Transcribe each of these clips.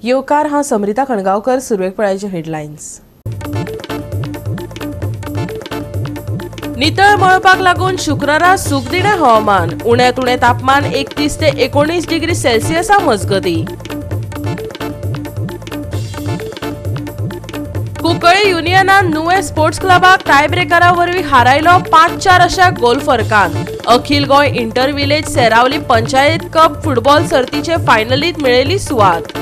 येवकार हांव समृता खणगांवकर. सुरवेक पळयाचे हेडलायन्स. नितळ मळपाक लागून शुक्रारा सुखदिणें हवामान. उण्यांत उणें तापमान 31 ते 19 डिग्री सेल्सियसा मजगतीं. कुंकळे युनियनान नुवें स्पोर्ट्स क्लबाक टायब्रेकरा वरवीं हारायलो 5-4 अशा गोल फरकान. अखिल Goem inter village Seraulim panchayat cup football सर्तीचे फायनलींत मेळयली सुवात.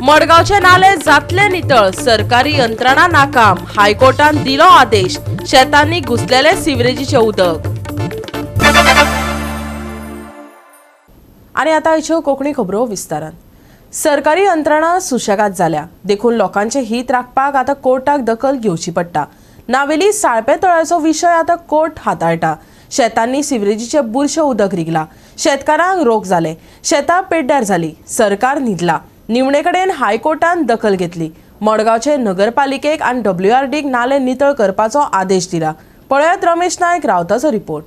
मडगांवचे नाले जातले नितळ. सरकारी यंत्रणा नाकाम. हायकोर्टान दिलो आदेश. शेतांनी घुसलेले सिवरेजीचे उदक. आनी आतां आयच्यो कोंकणी खबरो विस्तारान. सरकारी यंत्रणा सुशेगाद जाल्या देखून लोकांचे हित राखपाक आतां कोर्टाक दखल घेवची पडटा. नावेली साळपे तळ्याचो विशय आतां कोर्ट हाताळटा. शेतांनी सिवरेजीचे बुरशे उदक रिगला. शेतकारांक रोग जाले. शेतां पेड्ड्यार जाली. सरकार न्हिदला. निमणे कडेन हायकोर्टान दखल घेतली. मडगांवचे नगरपालिकेक आनी WRDक नाले नितळ करपाचो आदेश दिला. पळयात रमेश नायक रावताचो रिपोर्ट.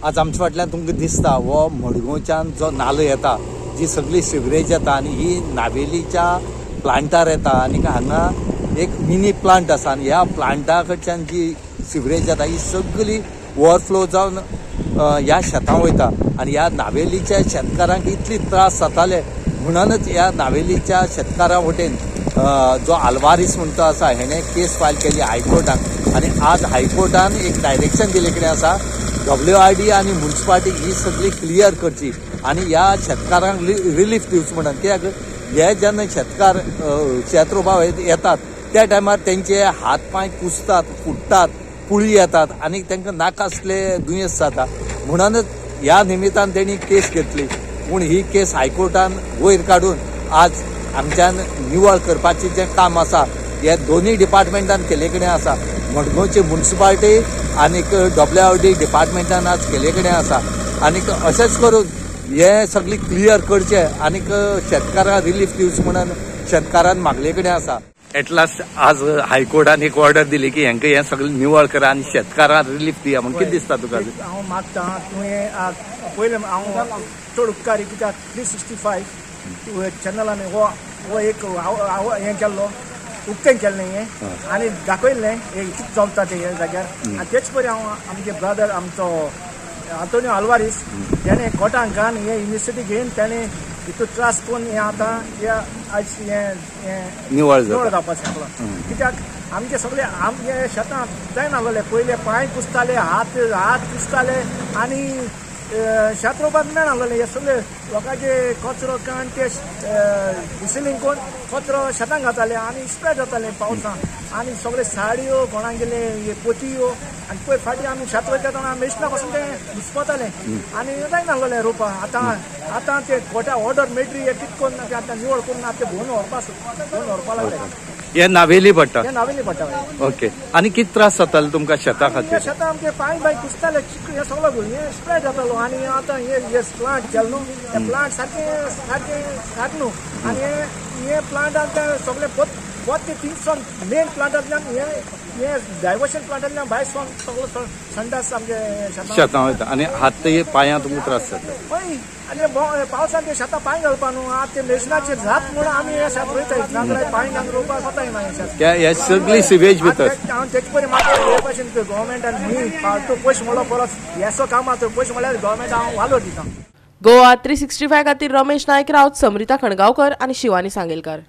आज आमच्या फाटल्यान तुमकां दिसता हो मडगांवच्यान जो नालो येता, जी सगळी सिवरेज येता आनी ही नावेलीच्या प्लांटार येता आनी हांगा एक मिनी प्लांट आसा आनी ह्या प्लांटा कडच्यान जी सिवरेज येता ही सगळी ओवरफ्लो जावन ह्या शेतां वयता आनी ह्या नावेलीच्या शेतकारांक इतली त्रास जाताले म्हणूनच ह्या नावेलीच्या शेतकारां वटेन जो आल्वारीस म्हणतो आसा हेणे केस फायल केली हायकोर्टान आनी आज हायकोर्टान एक डायरेक्शन दिले कडेन आसा WRD आनी म्युनिसिपालिटी ही सगळी क्लियर करची आनी ह्या शेतकारांक रिलीफ दिवची म्हणून. कित्याक हे जेन्ना शेतकार शेत रोवपा येतात त्या टायमार तेंचे हात पांय कुसतात, फुट्टात, पुळी येतात आनी तांकां नाकासले दुयेंस जाता. म्हणूनच ह्या निमित्तान तेणी केस घेतली. पूण ही केस हायकोर्टान वयर काडून आज आमच्यान निवळ करपाचें जें काम आसा हे दोनूय डिपार्टमेंटान केले कडेन आसा. मडगांवची म्युनिसिपालिटी आनीक WRD डिपार्टमेंटान आज केले कडेन आसा आनीक अशेंच करून हे सगळी क्लियर करचे आनीक शेतकारांक रिलीफ दिवचे म्हणून शेतकारान मागले कडेन आसा. एट लास्ट आज हायकोर्टान एक ऑर्डर दिली की हेंका हें सगळें निवळ करा आनी शेतकारांक रिलीफ दिया म्हणून कितें दिसता तुका? हांव मागता तुवें पयलें हांव चड उपकारी कित्याक 365 चॅनलान हो एक हें केल्लो उक्तें केल्लें हें आनी दाखयल्लें हें कितें चलता ते जाग्यार आनी तेच परी हांव आमचे ब्रदर आमचो आंतोनियो आल्वारीस तेणें कोर्टांत घान हे इनिशिएटीव घेवन तेणें हितून त्रास करून हें आतां आयज हें निवळ जावपाचें आसलो. कित्याक आमचे सगळे आमचे शेतां जायनासलें. पयले पांय कुसताले, हात कुसताले आनी शेत रोवपाक मेळनासलें. हे सगळे लोकांचे कचरो काण ते रिसिलींग करून कचरो शेतांक घाताले आनी स्प्रेड जाताले पावसान आनी सगळे साडयो कोणाक गेले पोतयो आनी पयर फाटीं आमी शेत वयता तेन्ना मेशिना पासून तें घुसपतालें आनी जायनासलें रोवपाक. आतां ते कोर्टा ऑर्डर मेळटली हे कितें करून आतां निवळ करून आतां ते भोवन व्हरपा लागले. हे नावेली पडटा. हे नावेली पडटा. ओके. आनी कितें त्रास जातालो तुमकां शेता खातीर? शेतां आमचे पांय बाय कुसताले, चिकल हे सगळो हे स्प्रेड जातालो आनी आतां हे प्लांट केलो न्हू हे प्लांट सारके घाट न्हू आनी हे प्लांटांत सगळे बोत ते 300 मेन प्लांटांतल्यान हे डायवर्शन प्लांटांतल्यान भायर सगळो संडास आमचे शेतां वयता आनी हात पांयां तुमकां त्रास जाता. हय आनी पावसान ते शेतां पांय घालपा न्हू आतां ते मेशिनाचेर जात म्हणून आमी हे शेत रोयताय नांगराय पांय नांगर रोवपाक कोताय ना हे शेत. हे सगळी सिवेज भितर हांव तेचे परी म्हाका हे भाशेन गोवोरमेंटान न्ही फालतू पयशे म्हणलो परस हेसो काम तो पयशे म्हळ्यार गोवोरमेंट हांव वालोर दिता. गोवा 365 खातीर रमेश नायक रावत, समृता खणगांवकर आनी शिवानी सांगेलकार.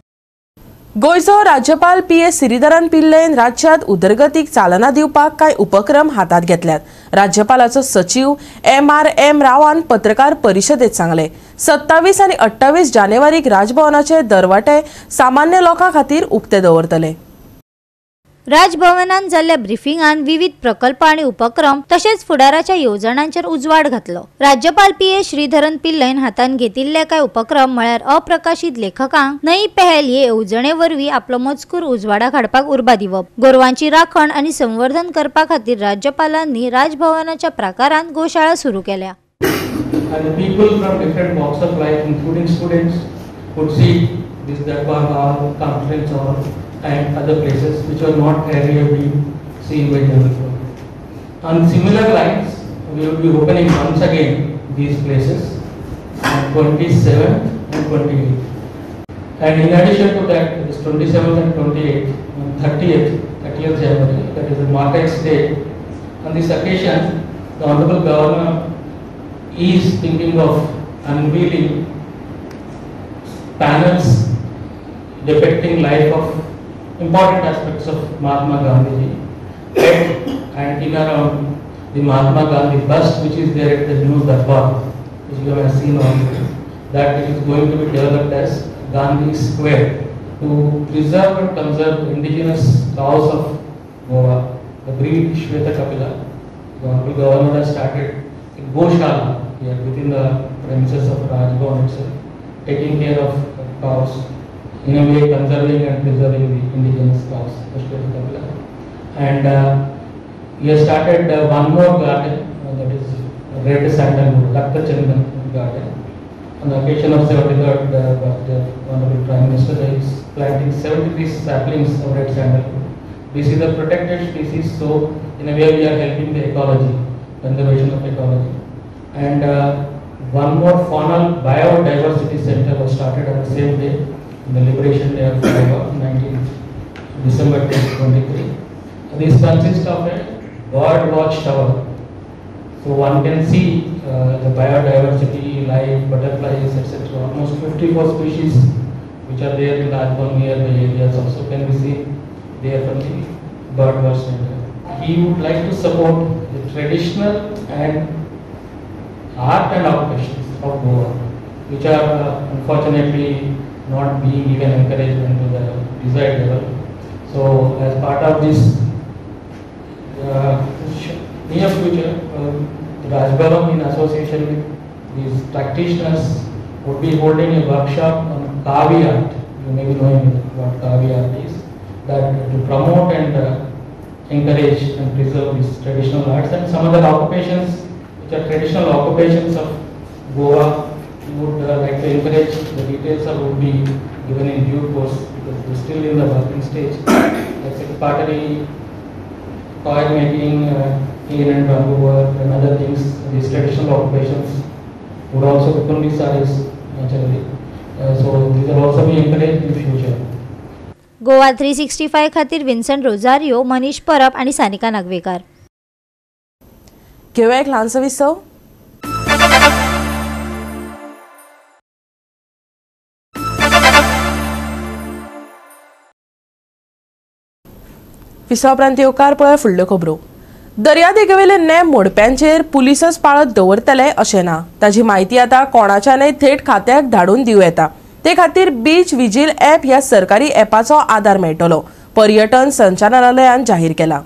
गोंयचो राज्यपाल PS श्रीधरन पिल्लेन राज्यांत उदरगतीक चालना दिवपाक कांय उपक्रम हातात घेतल्यात. राज्यपालाचो सचिव MRM रावान पत्रकार परिशदेंत सांगले. 27 आनी 28 जानेवारीक राजभवनाचे दरवाटे सामान्य लोकां खातीर उक्ते दवरतले. राजभवनान जाल्ल्या ब्रिफिंगान विविध प्रकल्प आणि उपक्रम तसेच फुडाराच्या येवजणांचेर उजवाड घातलो. राज्यपाल PS श्रीधरन पिल्लैन हातान घेतिल्ले कांय उपक्रम म्हळ्यार अप्रकाशीत लेखकांक नई पहल हे येवजणे वरवीं आपलो मजकूर उजवाडाक हाडपाक उर्बा दिवप. गोरवांची राखण आणि संवर्धन करपा खातीर राज्यपालांनी राजभवनाच्या प्राकारांत गोशाळा सुरू केल्या. and other places which are not earlier being seen by general public. On similar lines, we will be opening once again these places 27th and 28th. And in addition to that, this 27th and 28th, on 30th January, that is the Martyrs' Day. On this occasion, the Honorable Governor is thinking of unveiling panels depicting life of important aspects of Mahatma Gandhi and in around the Mahatma Gandhi bust, which is there at the New Darbar, which you have seen already, that it is going to be developed as Gandhi Square to preserve and conserve indigenous cows of Goa, the breed Shweta Kapila. The Honorable Governor has started a Goshala here within the premises of Rajbhavan itself, taking care of cows, in a way conserving and preserving the indigenous cows, the Shweta Kapila. And he has started one more garden, that is Red Sandalwood, Lakta Chandan garden. On the occasion of 73rd birthday of Honorable Prime Minister, he is planting 73 saplings of red sandalwood. This is a protected species, so in a way we are helping the ecology, conservation of ecology. And one more faunal biodiversity center was started on the same day, on the Liberation Day of Goa, 19th December 2023. This consists of a bird watch tower. So one can see the biodiversity, life, butterflies, etc. Almost 54 species which are there in Rajbhavan nearby areas also can be seen there from the bird watch center. He would like to support the traditional and art and occupations of Goa, which are unfortunately not being even encouraged into the desired level. So as part of this near future, Rajbhavan in association with these practitioners would be holding a workshop on Kavi art. You may be knowing what Kavi art is. That to promote and encourage and preserve these traditional arts and some other occupations which are traditional occupations of Goa. We would like to encourage. The details would be given in due course because we're still in the working stage. Like pottery, coin making, cane and bamboo work and other things, these traditional occupations would also become these sarees naturally. So these are also be encouraged in the future. Goa 365 खातीर विन्संट Rosario, Manish Parab आणि सानिका नागवेकर. घेऊया एक लहानसं विसव. विसवापरांत येवकार पळय फुडल्यो खबरो. दर्यादेगेवेले name मोडप्यांचेर पुलीसच पाळत दवरतले अशें ना. ताची म्हायती आतां कोणाच्यानय थेट खात्याक धाडून दिवं येता. ते खातीर बीच विजील ॲप ह्या सरकारी ॲपाचो आदार मेळटलो, पर्यटन संचालनालयान जाहीर केला.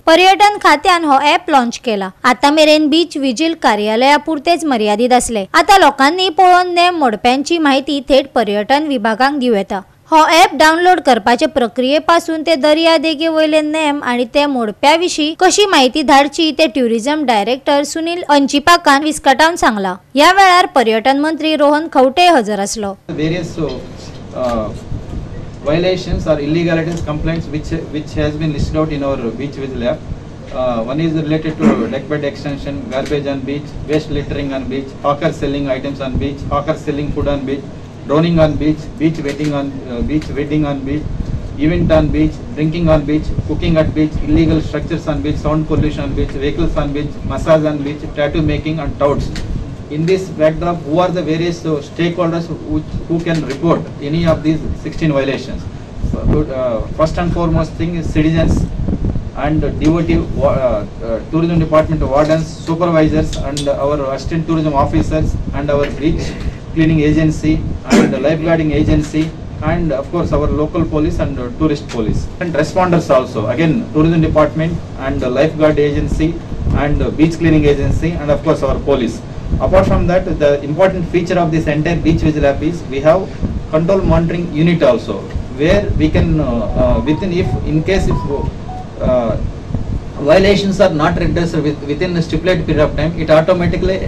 पर्यटन खात्यान हो ॲप लॉन्च केला. आता मेरेन बीच विजील कार्यालया पुरतेच मर्यादित असले. आता लोकांनी पळोवन नेम मोडप्यांची माहिती थेट पर्यटन विभागाक दिवं येता. हो ॲप डाउनलोड करपाचे प्रक्रियेपासून ते दर्या देगे वयले नेम आणि ते मोडप्या विशीं कशी माहिती धाडची ते टुरिझम डायरेक्टर सुनील अंचिपाकान विस्कटावन सांगला. या वेळार पर्यटन मंत्री रोहन खवटे हजर असलो. Various violations or illegalities complaints which has been listed out in our beach vigil app. One is related to deck bed extension, garbage on beach, waste littering on beach, hawkers selling items on beach, hawkers selling food on beach, droning on beach, beach wedding on beach, event on beach, drinking on beach, cooking at beach, illegal structures on beach, sound pollution on beach, vehicles on beach, massage on beach, tattoo making and touts. In this backdrop, who are the various stakeholders who can report any of these 16 violations? First and foremost thing is citizens and DOT, tourism department wardens, supervisors and our assistant tourism officers and our beach cleaning agency and lifeguarding agency and of course our local police and tourist police. And responders also, again tourism department and lifeguard agency and beach cleaning agency and of course our police. Apart from that, the important feature of this entire beach vigil app is we have control monitoring unit also, where we can in case violations are not redressed within a stipulated period of time, it automatically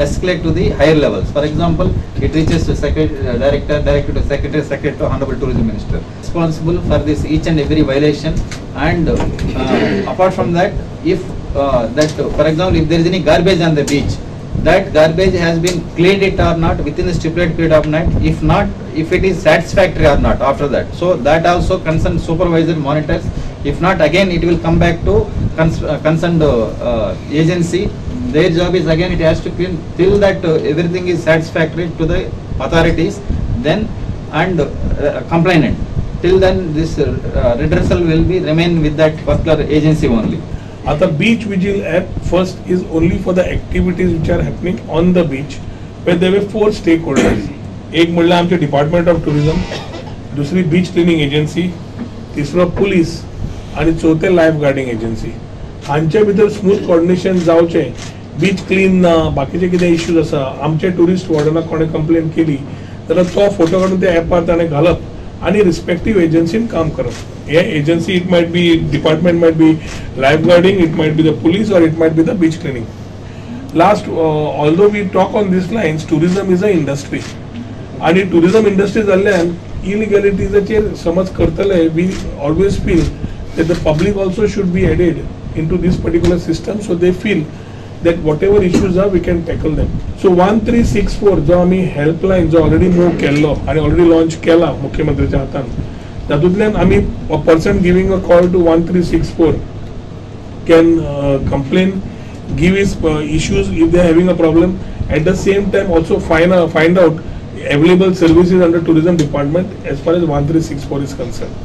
escalates to the higher levels. For example, it reaches to director to secretary to honorable tourism minister, responsible for this each and every violation. And apart from that, if for example if there is any garbage on the beach, that garbage has been cleaned it or not within the stipulated period of night. If not, if it is satisfactory or not after that. So that also concerned supervisor monitors. If not, again it will come back to concerned agency. Their job is again it has to clean till that everything is satisfactory to the authorities. Then and complainant. Till then this redressal will be remain with that particular agency only. आता beach vigil app first is only for the activities which are happening on the beach where there we 4 stakeholders. एक म्हणल्यार आमचे department of tourism, दुसरी beach cleaning agency, तिसरो police आणि चौथे life guarding agency. हांचे भितर स्मूथ कोऑर्डिनेशन जावचे. बीच क्लीन ना, बाकीचे कितें इश्यूज आसा, आमचे टुरिस्ट वॉर्डनाक कोणें कंप्लेन केली जाल्यार तो फोटो काडून त्या ॲपार ताणें घालप आणि रिस्पेक्टीव एजन्सीन काम करप. हे agency it might be department might be life guarding, it might be the police और it might be the beach cleaning. Last although we talk on this lines, tourism is a industry आणि tourism industry जाल्ल्यान इलिगॅलिटीजाचेर समज करतले, we always feel that the public also should be added into this particular system so they feel that whatever issues are we can tackle them. So 1364 जो आम्ही helpline जो already move केल्लो आणि already launch केला मुख्यमंत्र्याच्या हातान, तातूंतल्यान आम्ही a person giving a call to 1364 can complain, give his issues if they are having a problem. At the same time also find out available services under tourism department as far as 1364 is concerned.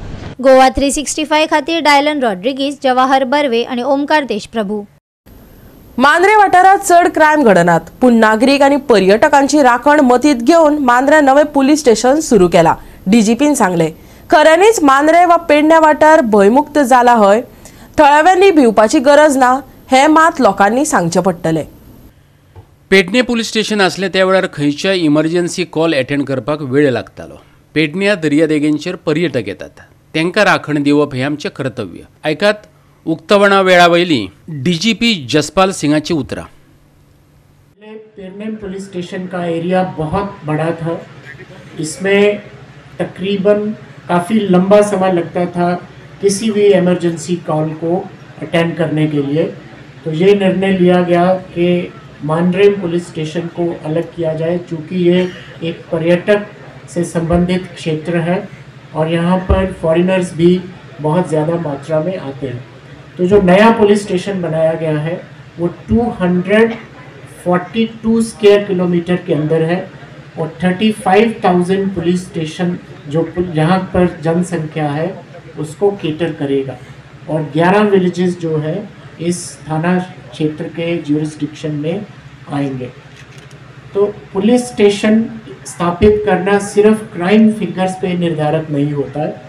Goa 365 खातीर Dylan Rodrigues, Jawahar Barve आणि ओमकार देशप्रभू. मांद्रे वाठारात चड crime घडनात, पूण नागरीक आणि पर्यटकांची राखण मतींत घेवन मांद्रे नवे पुलीस स्टेशन सुरू केला. डीजीपीन सांगले, खऱ्यांनीच मांद्रे वा पेडण्या वाठार भयमुक्त जाला हय, थळाव्यांनी भिवपाची गरज ना, हे मात लोकांनी सांगचे पडटले. पेडणे पुलीस स्टेशन असले त्या वेळार खंयच्याय इमर्जन्सी कॉल अटेंड करपाक वेळ लागतालो. पेडण्या दर्यादेगेंचेर पर्यटक येतात, तांकां राखण दिवप हें आमचें कर्तव्य. ऐकात उक्तावणा वेळावयली डीजीपी जसपाल सिंगाची उतरां. पेडणे पुलिस स्टेशन का एरिया बहुत बड़ा था. इसमें तकरीबन काफ़ी लंबा समय लगता था किसी भी इमरजेंसी कॉल को अटेंड करने के लिए. तो ये निर्णय लिया गया कि मांद्रे पुलिस स्टेशन को अलग किया जाए, चूँकि ये एक पर्यटक से संबंधित क्षेत्र है और यहाँ पर फॉरेनर्स भी बहुत ज़्यादा मात्रा में आते हैं. तो जो नया पुलिस स्टेशन बनाया गया है वो 242 स्क्वायर किलोमीटर के अंदर है और 35,000 पुलिस स्टेशन जो यहाँ पर जनसंख्या है उसको केटर करेगा और 11 विलेजेस जो है इस थाना क्षेत्र के ज्यूरिसडिक्शन में आएंगे. तो पुलिस स्टेशन स्थापित करना सिर्फ क्राइम फिगर्स पे निर्धारित नहीं होता है.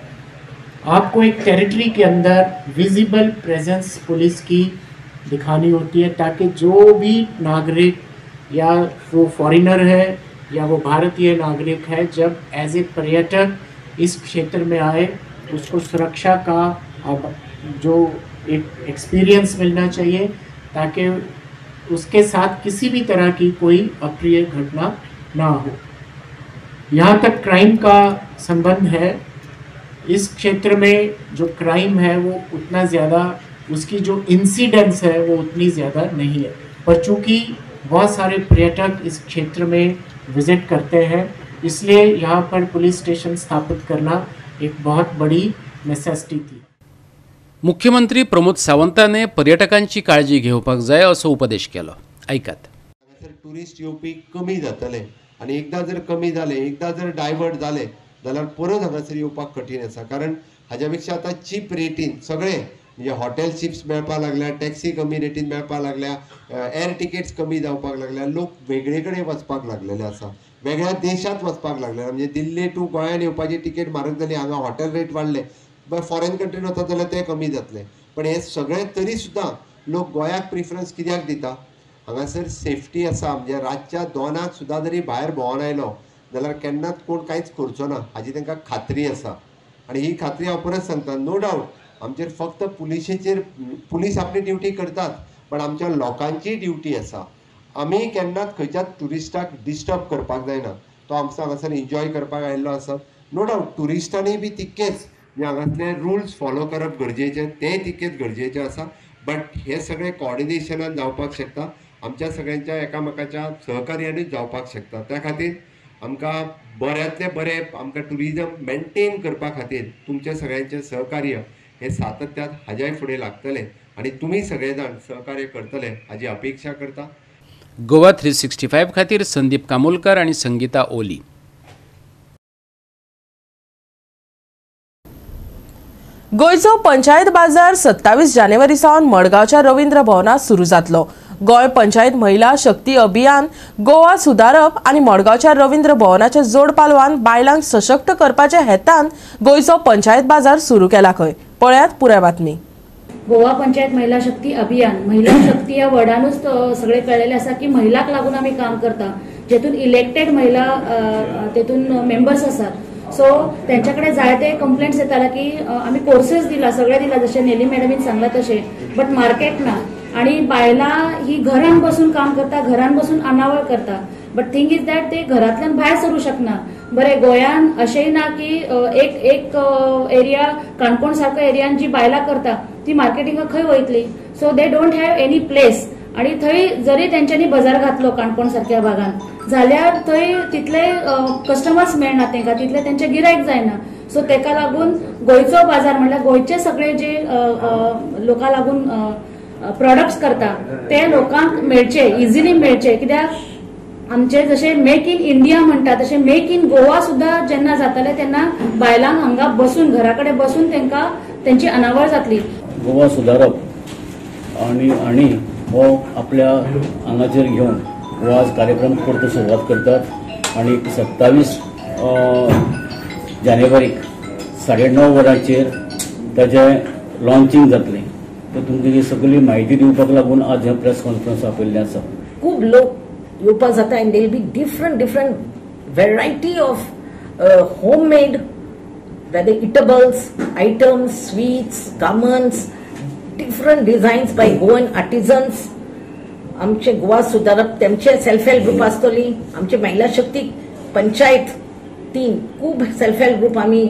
आपको एक टेरिटरी के अंदर विजिबल प्रेजेंस पुलिस की दिखानी होती है ताकि जो भी नागरिक या वो फॉरेनर है या वो भारतीय नागरिक है जब एज ए पर्यटक इस क्षेत्र में आए उसको सुरक्षा का जो एक एक्सपीरियंस मिलना चाहिए ताकि उसके साथ किसी भी तरह की कोई अप्रिय घटना ना हो. यहाँ तक क्राइम का संबंध है, इस क्षेत्र में जो क्राइम है वो उतना ज़्यादा, उसकी जो इंसिडेंस है वो उतनी ज़्यादा नहीं है, पर चूँकि बहुत सारे पर्यटक इस क्षेत्र में विज़िट करते हैं इसलिए यहाँ पर पुलिस स्टेशन स्थापित करना एक बहुत बड़ी नेसेसिटी थी. मुख्यमंत्री प्रमोद सावंताने पर्यटकांची काळजी घेवपाक जाय असो उपदेश केलो. ऐकात. टुरिस्ट येवपी कमी जातले आणि एकदा जर कमी जाले, एकदा जर डायवर्ट जाले जाल्यार परत हांगासर येवपाक कठीण आसा. कारण हाज्या पेक्षा आतां चीप रेटीन सगळे म्हणजे हॉटेल चिप्स मेळपाक लागल्या, टॅक्सी कमी रेटीन मेळपाक लागल्या, एअर टिकेट्स कमी जावपाक लागल्या, लोक वेगळे कडेन वचपाक लागलेले आसा, वेगळ्या देशांत वचपाक लागले. म्हणजे दिल्ली टू गोंयान येवपाची टिकेट म्हारग जाली, हांगा हॉटेल रेट वाडले, फॉरेन कंट्रीन वता जाल्यार ते कमी जातले. पण हे सगळे तरी सुद्दां लोक गोंयाक प्रिफरन्स कित्याक दिता? हांगासर सेफ्टी आसा. म्हणजे रातच्या 2 सुद्दां जरी भायर भोंवन आयलो जाल्यार केन्नाच कोण कांयच करचो ना हाची तांकां खात्री आसा. आनी ही खात्री हांव परत सांगता, नो डावट आमचेर फक्त पुलीस आपली ड्युटी करतात, पण आमच्या लोकांची ड्युटी आसा. आमी केन्नाच खंयच्याच टुरिस्टाक डिस्टर्ब करपाक जायना. तो आमचो हांगासर एन्जॉय करपाक आयिल्लो आसा. नो डावट टुरिस्टांनी बी तितकेच हांगातले रुल्स फॉलो करप गरजेचें, तें तितकेच गरजेचें आसा. बट हे सगळे कॉर्डिनेशनान जावपाक शकता आमच्या सगळ्यांच्या एकामेकाच्या सहकार्यानूच जावपाक शकता. त्या खातीर आमकां बऱ्यांतले बरें आमकां टुरिजम मेंटेन करपा खातीर तुमचे सगळ्यांचे सहकार्य हे सातत्यान हाज्याय फुडें लागतले आनी तुमी सगळे जाण सहकार्य करतले हाजी अपेक्षा करता. गोवा 365 खातीर संदीप कामोलकर आणि संगीता ओली. गोयचो पंचायत बाजार 27 जानेवारी सावन मडगावच्या रवींद्र भवनात सुरू जातलो. गोय पंचायत महिला शक्ती अभियान गोवा सुदारप आणि मडगावच्या रवींद्र भवनाच्या जोड पालवान बायलांक सशक्त करपाच्या हेतान गोयचो पंचायत बाजार सुरू केला खंय. पळयात पुराय बातमी. गोवा पंचायत महिला शक्ती अभियान महिला शक्ती या वर्डानूच सगळे कळलेले आसा की महिलाक लागून आम्ही काम करता, जेतून इलेक्टेड महिला तेतून मेंबर्स आसात. सो त्यांच्याकडे जायते कंप्लेंट्स येताले की आम्ही कोर्सेस दिला, सगळे दिला, जसे नेली मॅडमीन सांगला तसे, बट मार्केट ना आणि बायला ही घरान बसून काम करता, घरान बसून अनावळ करता. बट थिंग इज दॅट ते घरातल्यान भायर सरू शकना. बरे गोयान अशेंय ना की एक एरिया काणकोण सारको एरियान जी बायला करता ती मार्केटिंगाक खंय वयतली. So they don't have any place आणि थंय जरी तेंच्यांनी बाजार घातलो काणकोण सारख्या भागान जाल्यार थंय तितले कस्टमर्स मेळना तेंकां, तितले तेंचे गिरायक जायना. सो तेका लागून गोंयचो बाजार म्हणल्यार गोंयचे सगळे जे लोकां लागून प्रोडक्ट्स करता ते लोकांक मेळचे, इजिली मेळचे. कित्याक आमचे जसे मेक इन इंडिया म्हणटा तसे मेक इन गोवा सुद्धा जेन्ना जातले तेन्ना बायलांक हांगा बसून घराकडे बसून तेंकां तेंची अनावळ जातली. गोवा सुदारप आणि हो आपल्या हांगाचेर घेवन हो आज कार्यक्रम परतो सुरवात करतात आणि 27 जानेवारीक 9:30 वरांचेर ताचें लॉन्चिंग जातलें. तर तुमकां ही सगळी म्हायती दिवपाक लागून आज हे प्रेस कॉन्फरन्स आपयल्लें आसा. खूब लोक येवपाक जाता and there be different variety of homemade whether eatables, items, sweets, garments, different designs by Goan artisans. आमचे गोवा सुदारप तेमचे सेल्फ हेल्प ग्रुप आसतली, आमचे महिला शक्ती पंचायत तीन खूब सेल्फ हेल्प ग्रुप आम्ही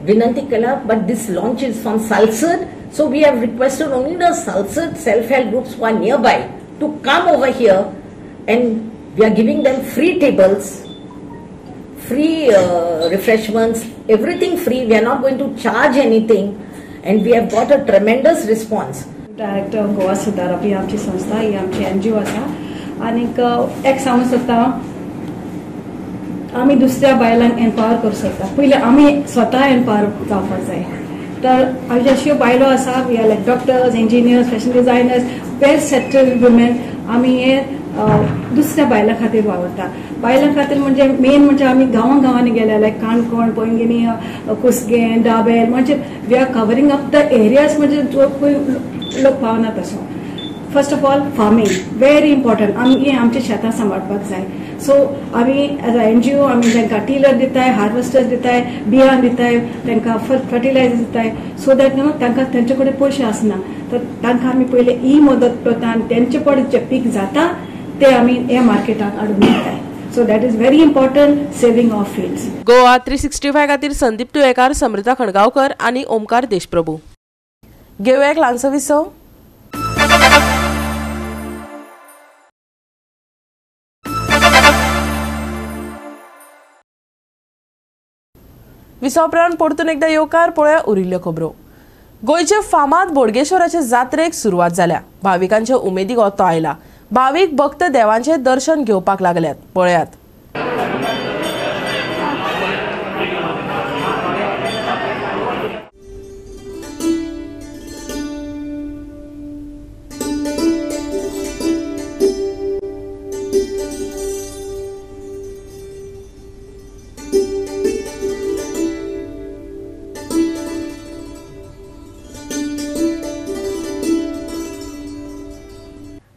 विनंती केला. But this launch is from Salcete, so we have requested only the Salcete self help groups who are nearby to come over here and we are giving them free tables, free refreshments, everything free. We are not going to charge anything and we have got a tremendous response. Director Goa सुदारप ही आमची संस्था, ही आमची NGO आसा. आनीक एक सांगूंक सोदता, आमी दुसऱ्या बायलांक एम्पावर करूंक सोदता. पयलीं आमी स्वता एम्पावर जावपाक जाय. तर आमच्यो अश्यो बायलो आसा, we are like doctors, engineers, fashion designers, well settled women. आमी हे दुसऱ्या बायलां खातीर वावरता. बायलां खातीर म्हणजे मेन म्हणजे आमी गांवांनी गेल्या, लायक काणकोण, पैंगिणी, कुसगें, दाबेल, म्हणजे we are covering up the areas म्हणजे जो पळय लोक पावना तसो. First of all farming very important. आमी आमचे शेतां सांबाळपाक जाय. सो आमी एज अ NGO आमी तांकां टिलर दिताय, हार्वेस्टर्स दिताय, बियां दिताय, तांकां फर्टिलायझर दिताय, सो दॅट तांकां तेंचे कडेन पयशे आसना. तर तांकां आमी पयले ही मदत करता आनी तेंचे पडेन जे पीक जाता ते आमी ह्या मार्केटाक हाडून दिताय. So that is very important saving of fields. Goa 365 खातीर संदीप तुयेकार, समृता खणगांवकर आणि ओमकार देशप्रभू. घेऊया एक ल्हानसो विसो. विसो उपरांत परतून एकदा येवकार पळोवया उरिल्ल्यो खबरो. गोंयचे फामाद बोडगेश्वराचे जात्रेक सुरवात जाल्या. भाविकांच्या उमेदीक ओतो आयला. भाविक भक्त देवांचे दर्शन घेवपाक लागल्यात. पळयात.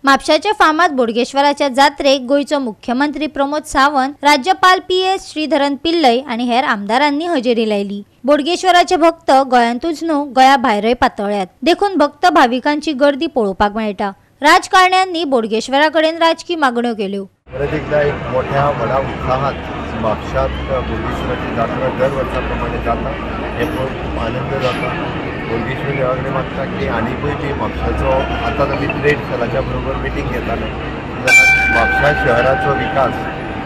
म्हापशाचे फामाद बोडगेश्वराच्या जात्रेक गोयचो मुख्यमंत्री प्रमोद सावंत, राज्यपाल PS श्रीधरन पिल्लय आणि हेर आमदारांनी हजेरी लायली. बोडगेश्वराचे भक्त गोंयांतूच न्हू गोंया भायरय पातळ्यात. देखून भक्त भाविकांची गर्दी पळोवपाक मेळटा. राजकारण्यांनी बोडगेश्वरा कडेन राजकी मागण्यो केल्यो. एकदा एक मोठ्या व्हडा उत्साहात म्हापशात बोडगेश्वराची जात्रा दर वर्साप्रमाणे जाता. हे पळोवन खूप आनंद जाता. बोडगेश्वर देवा कडेन मागता की आनीकूय बी म्हापशाचो आतां आमी ट्रेड सेलाच्या बरोबर मिटींग घेताले म्हापशा शहराचो विकास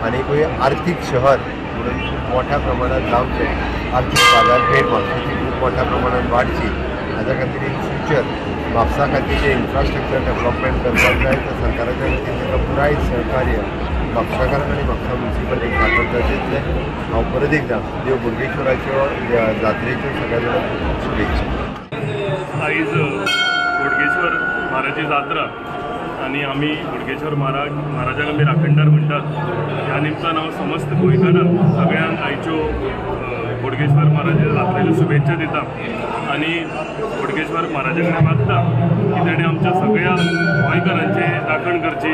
आनी आर्थीक शहर म्हणून खूब मोठ्या प्रमाणात जावचें, आर्थीक बाजारपेठ म्हापशेची खूब मोठ्या प्रमाणात वाडची, हाज्या खातीर इन फ्युचर म्हापसा खातीर जे इन्फ्रास्ट्रक्चर डेव्हलपमेंट करपाक जाय ते सरकाराच्या वतीन ताका पुराय सहकार्य म्हापशाकार आनी म्हापसा म्युनिसिपालिटीक जाता तशेंच हांव परत एकदां देव बोडगेश्वराच्यो जात्रेच्यो सगळ्या जाणांक शुभेच्छा। आयज बोडगेश्वर म्हाराजी जात्रा आणि आम्ही बोडगेश्वर महाराजाक आमी राखणदार म्हणटात। ह्या निमतान हांव समस्त गोंयकारांक सगळ्यांक आयच्यो बोडगेश्वर महाराजा जात्रेच्यो शुभेच्छा दिता आणि बोडगेश्वर महाराजा कडेन मागता की तेणें आमच्या सगळ्या गोंयकारांची राखण करची,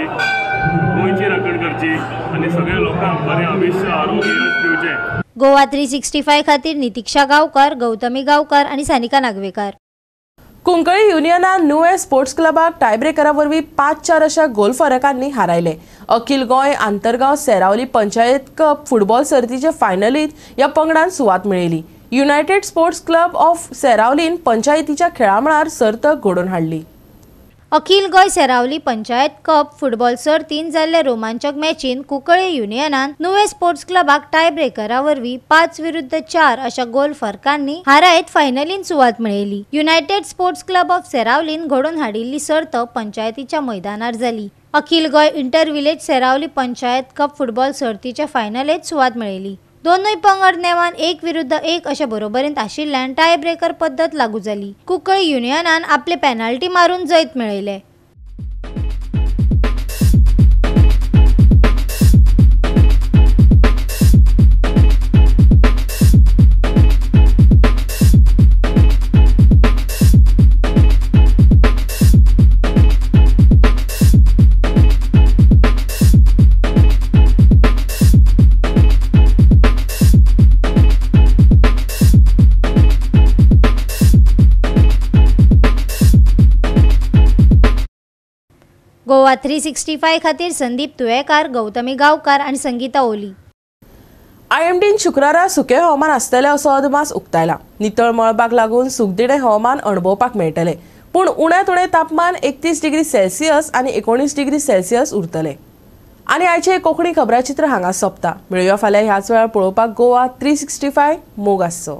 गोंयची राखण करची आणि सगळ्या लोकांक बरें आयुश्य आरोग्य यश दिवचें। गोवा 365 खातीर नितीक्षा गांवकार, गौतमी गांवकार आणि सानिका नागवेकर। कुंकळी युनियनान नुवे स्पोर्ट्स क्लबाक टायब्रेकरा वरवीं 5-4 अशा गोल फरकांनी हारायले। अखिल गोंय आंतरगांव सेरावली पंचायत कप फुटबॉल सर्तीचे फायनलीत या पंगडान सुवात मेळयली। युनायटेड स्पोर्ट्स क्लब ऑफ सेरावलीन पंचायतीच्या खेळामळार सर्त घडोवन हाडली। अखिल गोय सेरावली पंचायत कप फुटबॉल सर्तीन जाल्ल्या रोमांचक मॅचीन कुंकळे युनियनान नुवे स्पोर्ट्स क्लबाक टाय ब्रेकरा वरवीं 5-4 अशा गोल फरकांनी हारायत फायनलीन सुवात मेळयली। युनायटेड स्पोर्ट्स क्लब ऑफ सेरावलीन घडोवन हाडिल्ली सर्त पंचायतीच्या मैदानार जाली। अखिल Goem inter village Seraulim panchayat cup football सर्तीच्या फायनलीत सुवात मेळयली। दोनूय पंगड नेमान 1-1 अशा बरोबरींत आशिल्ल्यान टाय ब्रेकर पद्दत लागू जाली। कुंकळी युनियनान आपले पेनाल्टी मारून जैत मेळयले। गोवा 365 खातीर संदीप तुयेकार, गौतमी गांवकार आणि संगीता ओली। आयएमडीन शुक्रारा सुके हवामान आसतले असो अदमास उक्तायला। नितळ मळबाक लागून सुखदिणे हवामान अणभवपाक मेळटले, पूण उण्यांत उणें तापमान 31 डिग्री सेल्सियस आणि 19 डिग्री सेल्सियस उरतले। आणि आयचे कोंकणी खबराचित्र हांगा सोंपता। मेळुया फाल्यां ह्याच वेळार पळोवपाक गोवा 365 मोग आसचो।